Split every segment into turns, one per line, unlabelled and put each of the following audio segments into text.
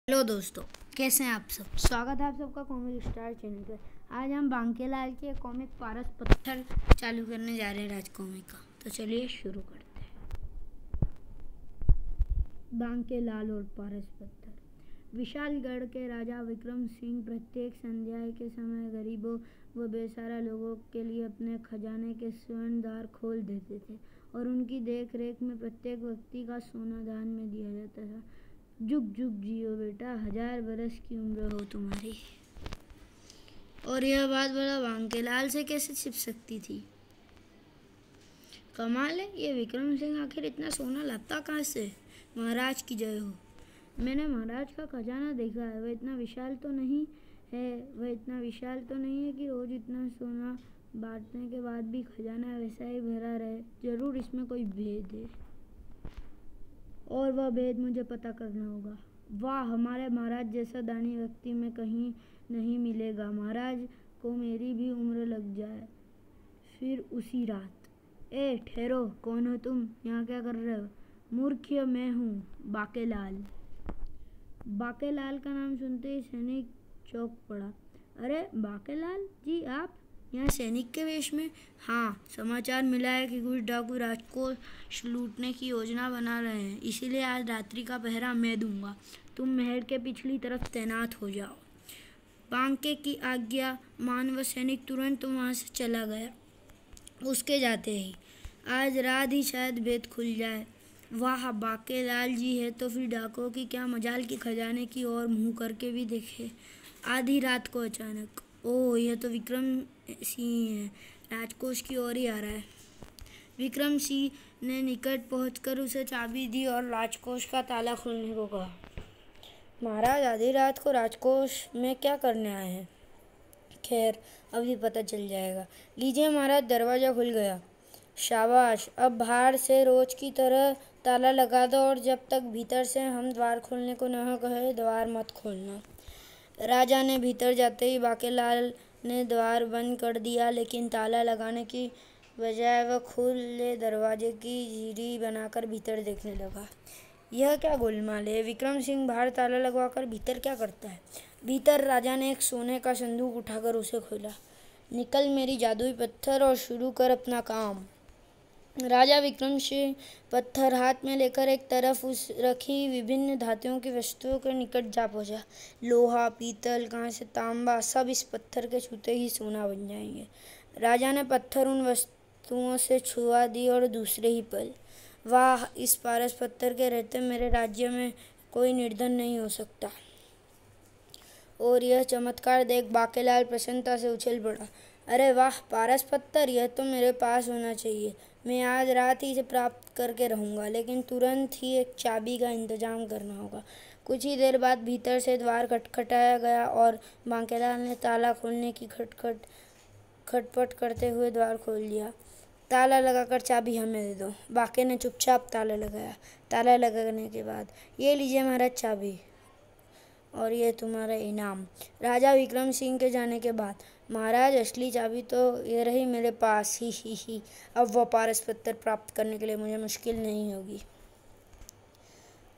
Hello दोस्तों, कैसे हैं आप सब। स्वागत है आप सबका कॉमिक स्टार चैनल पर। आज हम बांकेलाल के कॉमिक पारस पत्थर चालू करने जा रहे हैं राज कॉमिक का। तो चलिए शुरू करते हैं। बांकेलाल और पारस पत्थर। विशालगढ़ के राजा विक्रम सिंह प्रत्येक संध्या के समय गरीबों व बेसहारा लोगों के लिए अपने खजाने के स्वर्ण द्वार खोल देते थे और उनकी देख रेख में प्रत्येक व्यक्ति का सोना दान में दिया जाता था। जुग जुग जियो बेटा, 1000 बरस की उम्र हो तुम्हारी। और यह बात भला बांकेलाल से कैसे छिप सकती थी। कमाल है, ये विक्रम सिंह आखिर इतना सोना लाता कहाँ से। महाराज की जय हो। मैंने महाराज का खजाना देखा है। वह इतना विशाल तो नहीं है कि रोज इतना सोना बांटने के बाद भी खजाना वैसा ही भरा रहे। जरूर इसमें कोई भेद है और वह भेद मुझे पता करना होगा। वाह, हमारे महाराज जैसा दानी व्यक्ति में कहीं नहीं मिलेगा। महाराज को मेरी भी उम्र लग जाए फिर उसी रात। ए ठहरो, कौन हो तुम? यहाँ क्या कर रहे हो? मूर्ख, मैं हूँ बांकेलाल। बांकेलाल का नाम सुनते ही सैनिक चौंक पड़ा। अरे बांकेलाल जी, आप यहाँ सैनिक के वेश में? हाँ, समाचार मिला है कि कुछ डाकू राजकोष लूटने की योजना बना रहे हैं, इसीलिए आज रात्रि का पहरा मैं दूंगा। तुम महल के पिछली तरफ तैनात हो जाओ। बांके की आज्ञा मान वह सैनिक तुरंत वहाँ से चला गया। उसके जाते ही आज रात ही शायद भेद खुल जाए। वाह, बांकेलाल जी है तो फिर डाकुओं की क्या मजाल की खजाने की ओर मुँह करके भी देखे। आधी रात को अचानक, ओह, यह तो विक्रम सिंह है, राजकोष की ओर ही आ रहा है। विक्रम सिंह ने निकट पहुंचकर उसे चाबी दी और राजकोष का ताला खोलने को कहा। महाराज आधी रात को राजकोष में क्या करने आए हैं? खैर, अभी पता चल जाएगा। लीजिए महाराज, दरवाजा खुल गया। शाबाश, अब बाहर से रोज की तरह ताला लगा दो और जब तक भीतर से हम द्वार खोलने को न कहे द्वार मत खोलना। राजा ने भीतर जाते ही बांकेलाल ने द्वार बंद कर दिया, लेकिन ताला लगाने की बजाय वह खुले दरवाजे की जीरी बनाकर भीतर देखने लगा। यह क्या गोलमाल है? विक्रम सिंह बाहर ताला लगवाकर भीतर क्या करता है? भीतर राजा ने एक सोने का संदूक उठाकर उसे खोला। निकल मेरी जादुई पत्थर और शुरू कर अपना काम। राजा विक्रम सिंह पत्थर हाथ में लेकर एक तरफ उस रखी विभिन्न धातुओं की वस्तुओं के निकट जा पहुंचा। लोहा, पीतल, कांस्य, तांबा, सब इस पत्थर के छूते ही सोना बन जाएंगे। राजा ने पत्थर उन वस्तुओं से छुआ दी और दूसरे ही पल, वाह, इस पारस पत्थर के रहते मेरे राज्य में कोई निर्धन नहीं हो सकता। और यह चमत्कार देख बांकेलाल प्रसन्नता से उछल पड़ा। अरे वाह, पारस पत्थर, यह तो मेरे पास होना चाहिए। मैं आज रात ही इसे प्राप्त करके रहूँगा, लेकिन तुरंत ही एक चाबी का इंतजाम करना होगा। कुछ ही देर बाद भीतर से द्वार खटखटाया गया और बांकेलाल ने ताला खोलने की खटपट करते हुए द्वार खोल दिया। ताला लगाकर चाबी हमें दे दो। बांके ने चुपचाप ताला लगाया। ताला लगाने के बाद, ये लीजिए महाराज चाबी और ये तुम्हारा इनाम। राजा विक्रम सिंह के जाने के बाद, महाराज असली चाबी तो ये रही मेरे पास। ही। अब वह पारस पत्थर प्राप्त करने के लिए मुझे मुश्किल नहीं होगी।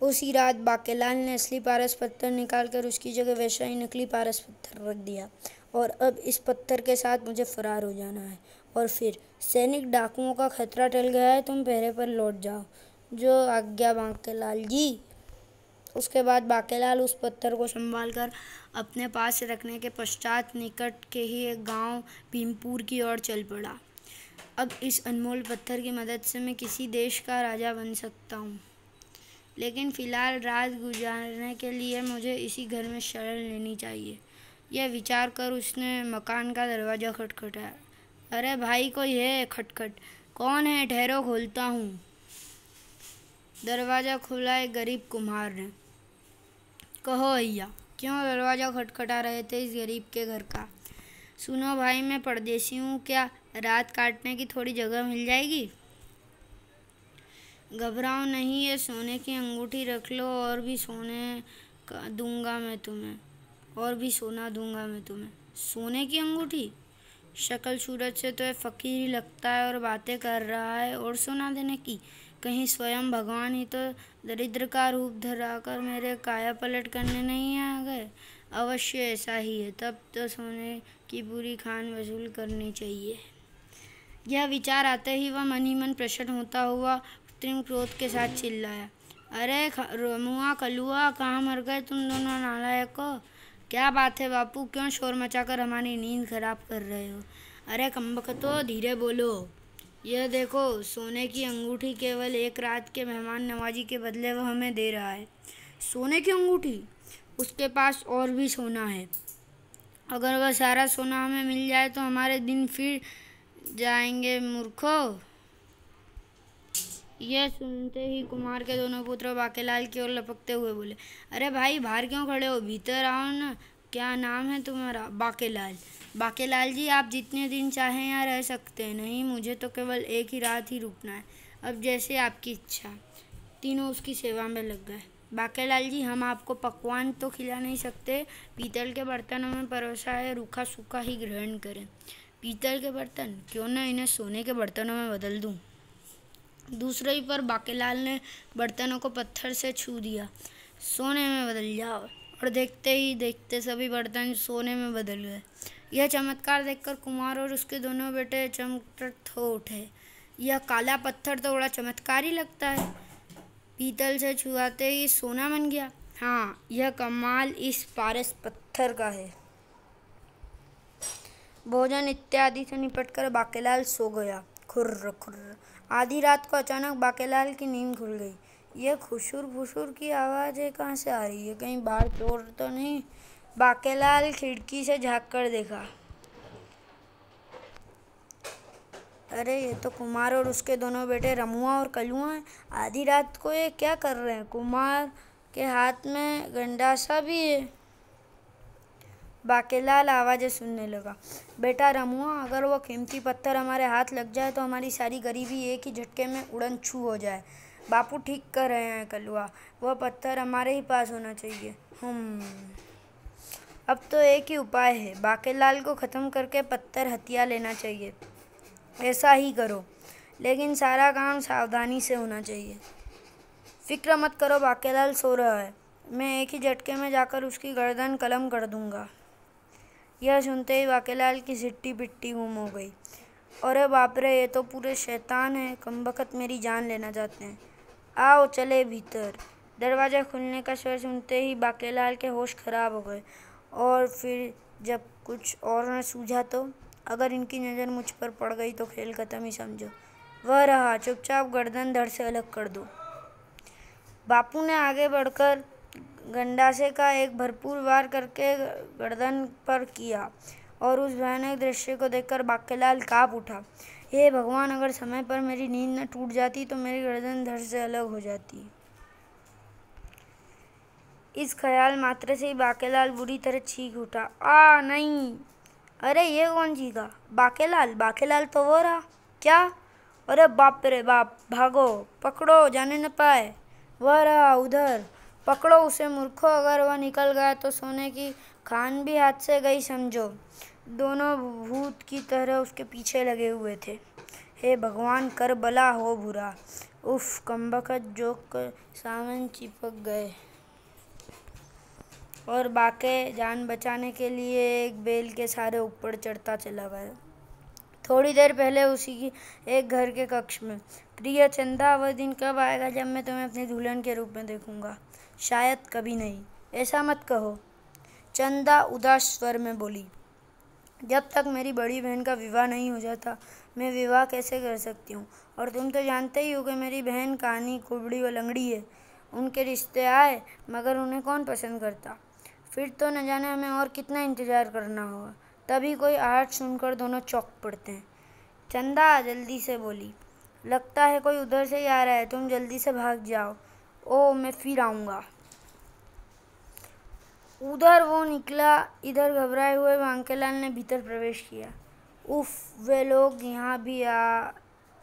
उसी रात बांकेलाल ने असली पारस पत्थर निकालकर उसकी जगह वैसा ही नकली पारस पत्थर रख दिया और अब इस पत्थर के साथ मुझे फरार हो जाना है। और फिर सैनिक डाकुओं का खतरा टल गया है, तुम पहरे पर लौट जाओ। जो आज्ञा बांकेलाल जी। उसके बाद बांकेलाल उस पत्थर को संभाल कर अपने पास रखने के पश्चात निकट के ही एक गांव भीमपुर की ओर चल पड़ा। अब इस अनमोल पत्थर की मदद से मैं किसी देश का राजा बन सकता हूँ, लेकिन फिलहाल रात गुजारने के लिए मुझे इसी घर में शरण लेनी चाहिए। यह विचार कर उसने मकान का दरवाज़ा खटखटाया। अरे भाई, कोई है? खटखट। कौन है? ठहरो, खोलता हूँ। दरवाज़ा खोला एक गरीब कुम्हार ने। कहो भैया, क्यों दरवाज़ा खटखटा रहे थे इस गरीब के घर का? सुनो भाई, मैं परदेसी हूँ, क्या रात काटने की थोड़ी जगह मिल जाएगी? घबराओ नहीं, ये सोने की अंगूठी रख लो और भी सोना दूंगा मैं तुम्हें। सोने की अंगूठी? शक्ल सूरत से तो ये फकीर ही लगता है और बातें कर रहा है, और सोना देने की? कहीं स्वयं भगवान ही तो दरिद्र का रूप धराकर मेरे काया पलट करने नहीं आ गए। अवश्य ऐसा ही है, तब तो सोने की पूरी खान वसूल करनी चाहिए। यह विचार आते ही वह मन ही मन प्रसन्न होता हुआ कृत्रिम क्रोध के साथ चिल्लाया, अरे रमुआ कलुआ, कहाँ मर गए तुम दोनों नालायकों? क्या बात है बापू, क्यों शोर मचाकर हमारी नींद खराब कर रहे हो? अरे कमबख्तो, धीरे बोलो। यह देखो, सोने की अंगूठी केवल एक रात के मेहमान नवाजी के बदले वह हमें दे रहा है। सोने की अंगूठी? उसके पास और भी सोना है। अगर वह सारा सोना हमें मिल जाए तो हमारे दिन फिर जाएंगे मूर्खों। यह सुनते ही कुमार के दोनों पुत्र बाकेलाल की ओर लपकते हुए बोले, अरे भाई, बाहर क्यों खड़े हो, भीतर आओ ना। क्या नाम है तुम्हारा? बाकेलाल। बाकेलाल जी, आप जितने दिन चाहें यहाँ रह सकते हैं। नहीं, मुझे तो केवल एक ही रात ही रुकना है। अब जैसे आपकी इच्छा। तीनों उसकी सेवा में लग गए। बाकेलाल जी, हम आपको पकवान तो खिला नहीं सकते, पीतल के बर्तनों में परोसा है, रूखा सूखा ही ग्रहण करें। पीतल के बर्तन? क्यों ना इन्हें सोने के बर्तनों में बदल दूं। दूसरे ही पर बाकेलाल ने बर्तनों को पत्थर से छू दिया। सोने में बदल जाओ। और देखते ही देखते सभी बर्तन सोने में बदल गए। यह चमत्कार देखकर कुमार और उसके दोनों बेटे चमत्कृत हो उठे। यह काला पत्थर तो बड़ा चमत्कार ही लगता है, पीतल से छुआते ही सोना बन गया। हाँ, यह कमाल इस पारस पत्थर का है। भोजन इत्यादि से निपटकर बाकेलाल सो गया। खुर्र खुर्र। आधी रात को अचानक बाकेलाल की नींद खुल गई। यह खुशुर फुसुर की आवाज़ें कहाँ से आ रही है? कहीं बाहर चोर तो नहीं? बाकेलाल खिड़की से झाँक कर देखा। अरे, ये तो कुमार और उसके दोनों बेटे रमुआ और कलुआ हैं। आधी रात को ये क्या कर रहे हैं? कुमार के हाथ में गंडासा भी है। बाकेलाल आवाज़ें सुनने लगा। बेटा रमुआ, अगर वो कीमती पत्थर हमारे हाथ लग जाए तो हमारी सारी गरीबी एक ही झटके में उड़न छू हो जाए। बापू ठीक कर रहे हैं कलुआ, वह पत्थर हमारे ही पास होना चाहिए। अब तो एक ही उपाय है, बाकेलाल को ख़त्म करके पत्थर हथिया लेना चाहिए। ऐसा ही करो, लेकिन सारा काम सावधानी से होना चाहिए। फिक्र मत करो, बाकेलाल सो रहा है। मैं एक ही झटके में जाकर उसकी गर्दन कलम कर दूंगा। यह सुनते ही बाकेलाल की सिट्टी पिट्टी गुम हो गई। अरे बाप रे, ये तो पूरे शैतान हैं, कमबख्त मेरी जान लेना चाहते हैं। आओ चले भीतर। दरवाज़ा खुलने का स्वर सुनते ही बाकेलाल के होश खराब हो गए। और फिर जब कुछ और न सूझा तो अगर इनकी नज़र मुझ पर पड़ गई तो खेल खत्म ही समझो। वह रहा, चुपचाप गर्दन धड़ से अलग कर दो। बापू ने आगे बढ़कर गंडासे का एक भरपूर वार करके गर्दन पर किया और उस भयानक दृश्य को देखकर बाकेलाल काँप उठा। हे भगवान, अगर समय पर मेरी नींद न टूट जाती तो मेरी गर्दन धड़ से अलग हो जाती। इस ख्याल मात्र से ही बाकेलाल बुरी तरह चीख उठा। आ नहीं! अरे ये कौन चीखा? बाकेलाल? बाकेलाल तो वो रहा। क्या? अरे बाप रे बाप! भागो, पकड़ो, जाने न पाए। वह रहा उधर, पकड़ो उसे मूर्खों। अगर वह निकल गया तो सोने की खान भी हाथ से गई समझो। दोनों भूत की तरह उसके पीछे लगे हुए थे। हे भगवान, कर भला हो बुरा। उफ, कमबख्त जोक कर सामन चिपक गए। और बाके जान बचाने के लिए एक बेल के सहारे ऊपर चढ़ता चला गया। थोड़ी देर पहले उसी की एक घर के कक्ष में। प्रिय चंदा, वह दिन कब आएगा जब मैं तुम्हें अपनी दुल्हन के रूप में देखूंगा? शायद कभी नहीं। ऐसा मत कहो, चंदा उदास स्वर में बोली। जब तक मेरी बड़ी बहन का विवाह नहीं हो जाता मैं विवाह कैसे कर सकती हूँ? और तुम तो जानते ही हो कि मेरी बहन कानी, कुबड़ी व लंगड़ी है। उनके रिश्ते आए मगर उन्हें कौन पसंद करता? फिर तो न जाने हमें और कितना इंतज़ार करना होगा। तभी कोई आहट सुनकर दोनों चौंक पड़ते हैं। चंदा जल्दी से बोली, लगता है कोई उधर से ही आ रहा है, तुम जल्दी से भाग जाओ। ओ, मैं फिर आऊँगा। उधर वो निकला। इधर घबराए हुए बाकेलाल ने भीतर प्रवेश किया। उफ, वे लोग यहाँ भी आ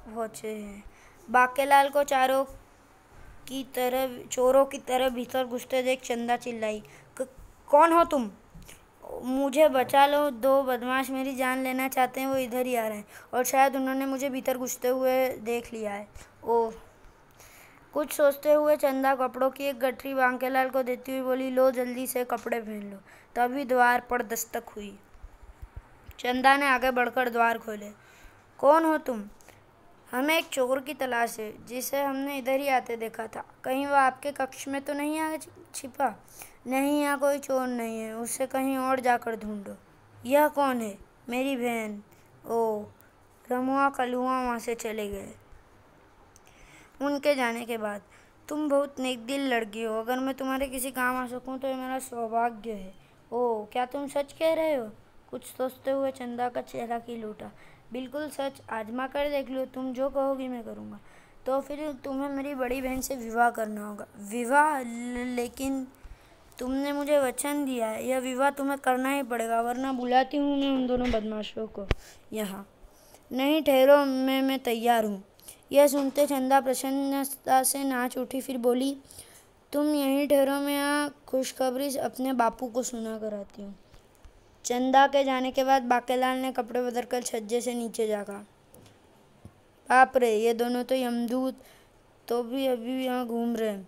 पहुँचे हैं। बाकेलाल को चोरों की तरह भीतर घुसते देख चंदा चिल्लाई, कौन हो तुम? मुझे बचा लो, दो बदमाश मेरी जान लेना चाहते हैं, वो इधर ही आ रहे हैं और शायद उन्होंने मुझे भीतर घुसते हुए देख लिया है। ओह, कुछ सोचते हुए चंदा कपड़ों की एक गठरी बांकेलाल को देती हुई बोली, लो जल्दी से कपड़े पहन लो। तभी द्वार पर दस्तक हुई। चंदा ने आगे बढ़कर द्वार खोले। कौन हो तुम? हमें एक चोर की तलाश है जिसे हमने इधर ही आते देखा था। कहीं वह आपके कक्ष में तो नहीं आ छिपा? नहीं, यहाँ कोई चोर नहीं है, उसे कहीं और जाकर ढूंढो। यह कौन है? मेरी बहन। ओह, रमुआ कलुआ वहाँ से चले गए उनके जाने के बाद। तुम बहुत नेक दिल लड़की हो। अगर मैं तुम्हारे किसी काम आ सकूं तो ये मेरा सौभाग्य है। ओह, क्या तुम सच कह रहे हो? कुछ सोचते हुए चंदा का चेहरा खिल उठा। बिल्कुल सच, आजमा कर देख लो। तुम जो कहोगी मैं करूँगा। तो फिर तुम्हें मेरी बड़ी बहन से विवाह करना होगा। विवाह? लेकिन तुमने मुझे वचन दिया है। यह विवाह तुम्हें करना ही पड़ेगा, वरना बुलाती हूँ मैं उन दोनों बदमाशों को यहाँ। नहीं, ठहरो, मैं तैयार हूँ। यह सुनते चंदा प्रसन्नता से नाच उठी। फिर बोली, तुम यहीं ठहरो, मैं यहाँ खुशखबरी अपने बापू को सुना कर आती हूँ। चंदा के जाने के बाद बांकेलाल ने कपड़े बदलकर छज्जे से नीचे झाँका। बाप रे, ये दोनों तो यमदूत तो भी अभी यहाँ घूम रहे हैं।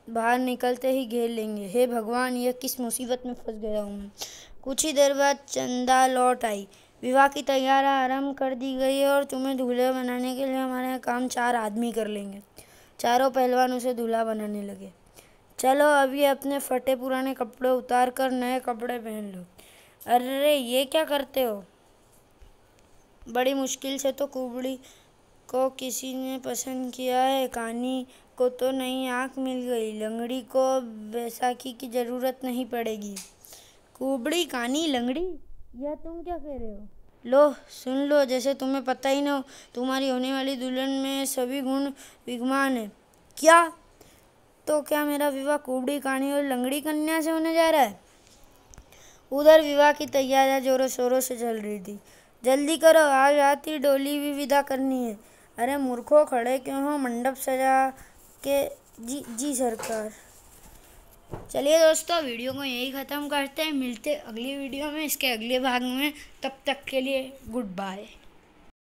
बाहर निकलते ही घेर लेंगे। हे भगवान, यह किस मुसीबत में फंस गया हूँ मैं। कुछ ही देर बाद चंदा लौट आई। विवाह की तैयारी आरंभ कर दी गई है और तुम्हें दूल्हा बनाने के लिए हमारे यहाँ काम 4 आदमी कर लेंगे। चारों पहलवान उसे दूल्हा बनाने लगे। चलो अभी अपने फटे पुराने कपड़े उतार कर नए कपड़े पहन लो। अरे ये क्या करते हो? बड़ी मुश्किल से तो कुबड़ी को किसी ने पसंद किया है। कानी को तो नई आँख मिल गई। लंगड़ी को बैसाखी की ज़रूरत नहीं पड़ेगी। कुबड़ी, कानी, लंगड़ी, यह तुम क्या कह रहे हो? लो सुन लो, जैसे तुम्हें पता ही ना हो। तुम्हारी होने वाली दुल्हन में सभी गुण विद्यमान है। क्या? तो क्या मेरा विवाह कुबड़ी, कानी और लंगड़ी कन्या से होने जा रहा है? उधर विवाह की तैयारियां जोरों शोरों से चल रही थी। जल्दी करो, आज रात ही डोली भी विदा करनी है। अरे मूर्खों, खड़े क्यों हो? मंडप सजा के। जी सरकार। चलिए दोस्तों, वीडियो को यही ख़त्म करते हैं। मिलते अगली वीडियो में, इसके अगले भाग में। तब तक के लिए गुड बाय।